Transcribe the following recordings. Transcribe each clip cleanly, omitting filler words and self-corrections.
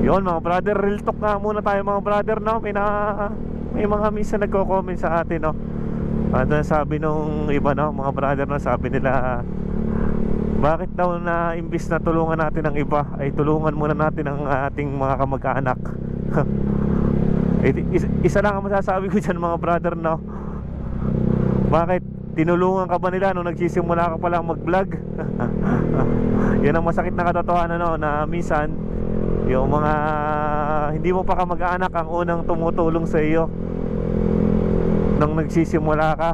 Yun mga brother, real talk nga muna tayo mga brother, no? May mga minsan nagko-comment sa atin, no? At sabi nung iba, no, mga brother, no, sabi nila, bakit daw na imbis na tulungan natin ang iba, ay tulungan muna natin ang ating mga kamag-anak. Isa lang ang masasabi ko dyan mga brother, no? Bakit? Tinulungan ka ba nila nung nagsisimula ka palang mag-vlog? Yan ang masakit na katotohanan, no? Na minsan yung mga hindi mo pa kamag-anak ang unang tumutulong sa iyo nung nagsisimula ka.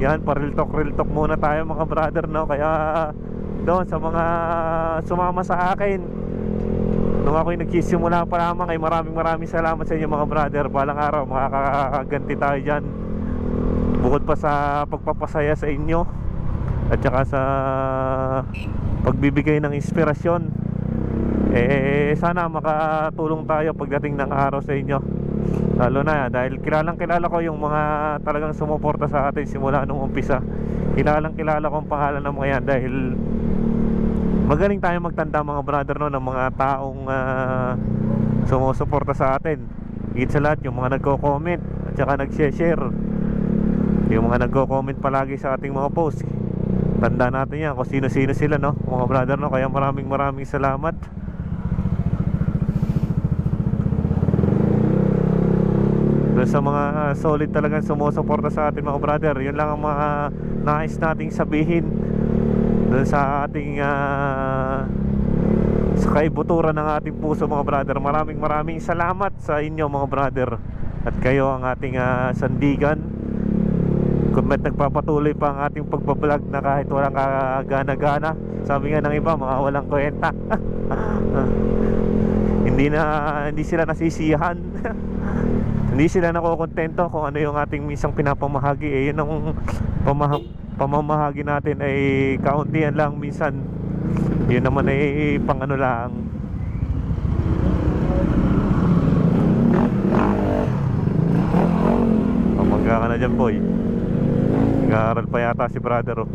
Yan, real talk muna tayo mga brother, no? Kaya doon sa mga sumama sa akin nung ako'y nagsisimula pa lamang, ay maraming salamat sa inyo mga brother. Balang araw makakaganti tayo dyan, bukod pa sa pagpapasaya sa inyo at saka sa pagbibigay ng inspirasyon. Sana makatulong tayo pagdating ng araw sa inyo, lalo na dahil kilala ko yung mga talagang sumuporta sa atin simula nung umpisa. Kilala ko ang pangalan ng mga yan, dahil magaling tayo magtanda mga brother, no, ng mga taong sumusuporta sa atin. Higit sa lahat yung mga nagko-comment at saka nag-share, yung mga nagko-comment palagi sa ating mga post. Tanda natin yan kung sino-sino sila, no, mga brother, no. Kaya maraming salamat. Doon sa mga solid talagang sumusuporta sa atin mga brother, yun lang ang mga nais nating sabihin doon sa ating sa kaibuturan ng ating puso mga brother. Maraming salamat sa inyo mga brother, at kayo ang ating sandigan kung ba't nagpapatuloy pa ang ating pagbablog na kahit walang gana-gana. Sabi nga ng iba, mga walang kwenta. Hindi sila nasisiyahan. Hindi sila nakokontento kung ano yung ating minsang pinapamahagi. Yun ang pamamahagi natin ay kauntian lang minsan. Yun naman ay pang ano lang. Pamangga ka na dyan boy. Nag-aaral pa yata si brother, oh.